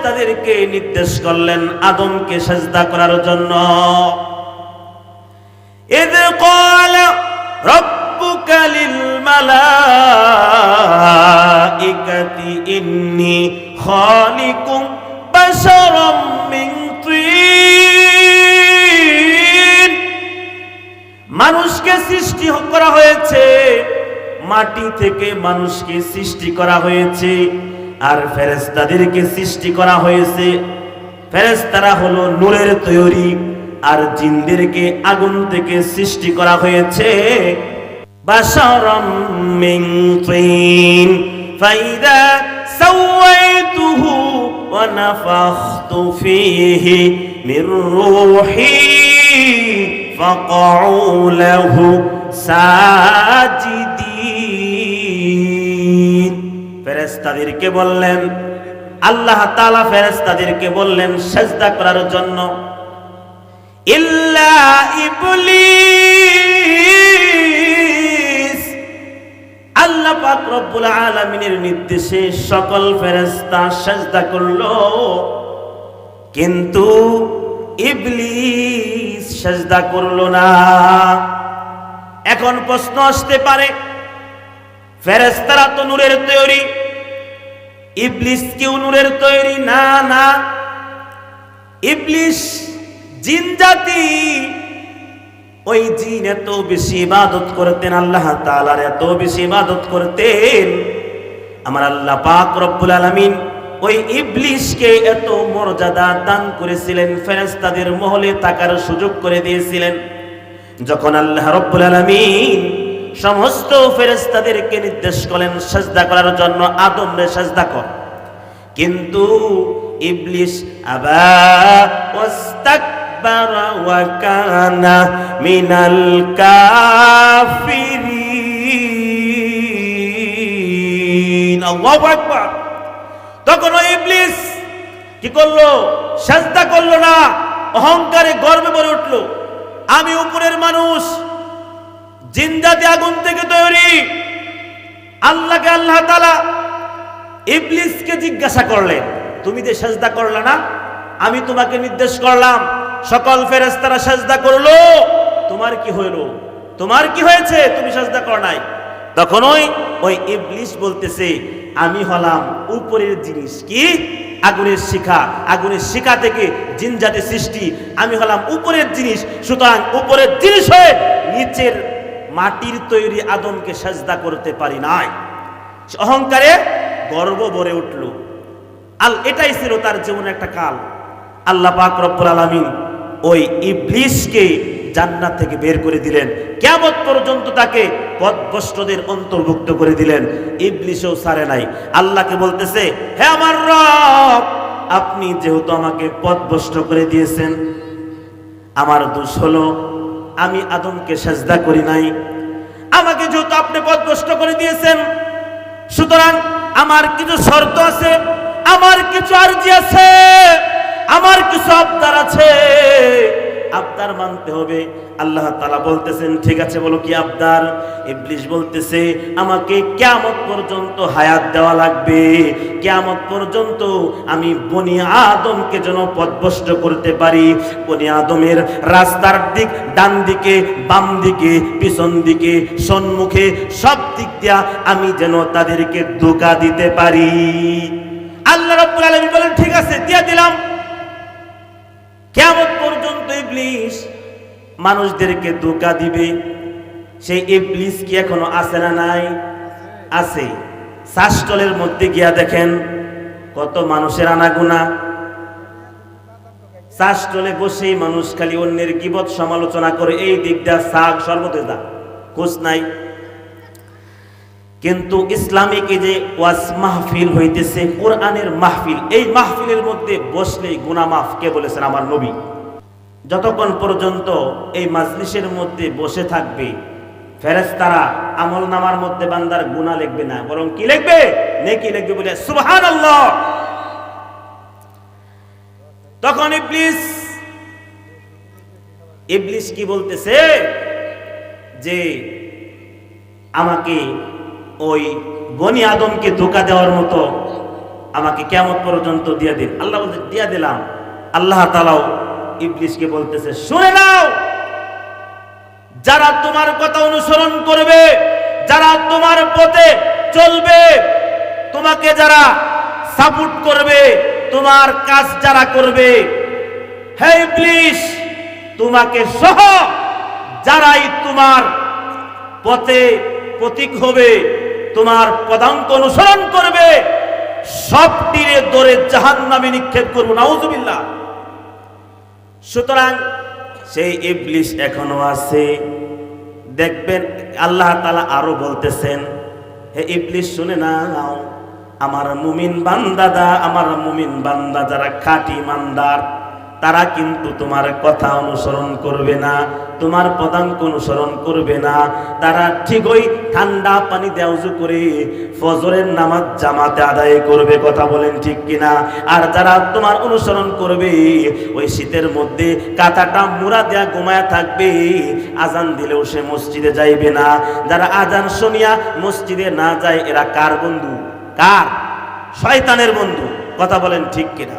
ফেরেশতাদেরকে নির্দেশ করলেন আদমকে সিজদা করার জন্য। ইয ক্বালা রাব্বুকা লিল মালাইকাতি ইন্নী খালিকুম বাশারাম মিন তিন। মানুষকে সৃষ্টি করা হয়েছে মাটি থেকে, মানুষকে সৃষ্টি করা হয়েছে, আর ফেরেশতাদেরকে সৃষ্টি করা হয়েছে। ফেরেশতারা হলো নূরের তৈরি, আর জিনদেরকে আগুন থেকে সৃষ্টি করা হয়েছে বাশারাম মিন তিন। ফাইদা সাওয়াইতুহু ওয়া নাফাখতু ফীহি মির রূহি ফাকউ লাহু সাজিদিন। ফেরেশতাদেরকে বললেন, আল্লাহ তাআলা ফেরেশতাদেরকে বললেন সিজদা করার জন্য। ইল্লা ইবলিস, আল্লাহ পাক রব্বুল আলামিনের নির্দেশে সকল ফেরেশতা সিজদা করলো, কিন্তু ইবলিস সিজদা করলো না। এখন প্রশ্ন আসতে পারে, ফেরেশতারা তো নূরের তৈরি, ইবলিস কি নূরের তৈরি? না না, ইবলিস জিন জাতি। ওই জিন এত বেশি ইবাদত করতেন আল্লাহ তাআলার, এত বেশি ইবাদত করতেন, আমার আল্লাহ পাক রব্বুল আলামিন ওই ইবলিসকে এত মর্যাদা দান করেছিলেন, ফেরেশতাদের মহলে থাকার সুযোগ করে দিয়েছিলেন। যখন আল্লাহ রব্বুল আলামিন সমস্ত ফেরেশতাদেরকে নির্দেশ করলেন সিজদা করার জন্য, আদমরে সিজদা কর, কিন্তু ইবলিস আবা ওয়াস্তাকবারা ওয়া কানা মিনাল কাফিরিন। আল্লাহু আকবার। তখন ওই ইবলিস কি করলো? সিজদা করলো না, অহংকারে গর্বে ভরে উঠলো, আমি উপরের মানুষ, জিনজাতি আগুন থেকে তৈরি। আল্লাহকে আল্লাহ তাআলা ইবলিসকে জিজ্ঞাসা করলেন, তুমি যে সিজদা করলে না, আমি তোমাকে নির্দেশ করলাম, সকল ফেরেশতারা সিজদা করলো, তোমার কি হইল? তোমার কি হয়েছে? তুমি সিজদা কর নাই। তখন ওই ইবলিস বলতেছে, আমি হলাম উপরের জিনিস। কি? আগুনের শিখা, আগুনের শিখা থেকে জিনজাতি সৃষ্টি, আমি হলাম উপরের জিনিস, সুতরাং উপরের জিনিস হয়ে নিচের মাটির তৈরি আদমকে সিজদা করতে পারি নাই। অহংকারে গর্ব ভরে উঠল। এটাই ছিল তার জীবনের একটা কাল। আল্লাহ পাক রব্বুল আলামিন ওই ইবলিসকে জান্নাত থেকে বের করে দিলেন, কিয়ামত পর্যন্ত তাকে পথভ্রষ্টদের অন্তর্ভুক্ত করে দিলেন। ইবলিসও ছাড়ে নাই, আল্লাহকে বলতেছে, হে আমার রব, আপনি যেহেতু আমাকে পথভ্রষ্ট করে দিয়েছেন, আমার দোষ হলো আমি আদমকে সিজদা করি নাই। আমাকে যেহেতু আপনি পথভ্রষ্ট করে দিয়েছেন, সুতরাং আমার কিছু শর্ত আছে, আমার কিছু আরজি আছে, আমার কিছু আবদার আছে, আবদার মানতে হবে। আল্লাহ তাআলা বলতেছেন, ঠিক আছে, বলো কি আবদার? ইবলিস বলতেছে, আমাকে কিয়ামত পর্যন্ত হায়াত দেওয়া লাগবে, কিয়ামত পর্যন্ত আমি বনি আদমকে যেন পথভ্রষ্ট করতে পারি। বনি আদমের রাস্তার দিক, ডান দিকে, বাম দিকে, পিছন দিকে, সম্মুখে, সব দিক দিয়া আমি যেন তাদেরকে ধোঁকা দিতে পারি। আল্লাহ রাব্বুল আলামিন বলেন, ঠিক আছে, দিয়া দিলাম। কিয়ামত পর্যন্ত ইবলিস মানুষদেরকে ধোঁকা দিবে। সেই ইবলিস কি এখনো আছে না নাই? আছে। শ্বাসটলের মধ্যে গিয়া দেখেন কত মানুষের আনাগোনা। শ্বাসটলে বসেই মানুষ খালি অন্যের গীবত সমালোচনা করে, এই দিকটা শাক সর্বতে দা খোঁজ নাই। কিন্তু ইসলামিক এই যে ওয়াজ মাহফিল হইতেছে, কোরআনের মাহফিল, এই মাহফিলের মধ্যে বসলেই গুনাহ মাফ। কে বলেছেন? আমার নবী। যতক্ষণ পর্যন্ত এই মাজলিসের মধ্যে বসে থাকবে, ফেরেশতারা আমলনামার মধ্যে বান্দার গুনাহ লিখবে না, বরং কি লিখবে? নেকি লিখবে। বলে সুবহানাল্লাহ। তখন ইবলিস কি বলতেছে যে আমাকে ওই বনি আদমকে ধোঁকা দেওয়ার মতো আমাকে কিয়ামত পর্যন্ত দিয়ে দিন। আল্লাহ বলতে দিয়ে দিলাম। আল্লাহ তাআলাও ইবলিসকে বলতেছে, শুনে নাও, যারা তোমার কথা অনুসরণ করবে, যারা তোমার পথে চলবে, তোমাকে যারা সাপোর্ট করবে, তোমার কাজ যারা করবে, হে ইবলিস, তোমাকে সহ যারাই তোমার পথে প্রতীক হবে, তোমার পদাঙ্ক অনুসরণ করবে, সব তীরে দৌড়ে জাহান্নামে নিক্ষেপ করব, নাউজুবিল্লাহ। সুতরাং সেই ইবলিস এখনো আছে। দেখবেন আল্লাহ তাআলা আরো বলতেছেন, হে ইবলিস শুনে নাও, আমার মুমিন বান্দা যারা খাঁটি ইমানদার, তারা কিন্তু তোমার কথা অনুসরণ করবে না, তোমার পদাঙ্ক অনুসরণ করবে না। তারা ঠিকই ঠান্ডা পানি দিয়ে ওযু করে ফজরের নামাজ জামাতে আদায় করবে, কথা বলেন ঠিক কিনা? আর যারা তোমার অনুসরণ করবে, ওই শীতের মধ্যে কাঁথাটা মুড়া দেয়া ঘুমায়া থাকবে, আজান দিলেও সে মসজিদে যাইবে না। যারা আজান শুনিয়া মসজিদে না যায়, এরা কার বন্ধু? কার? শয়তানের বন্ধু, কথা বলেন ঠিক কিনা?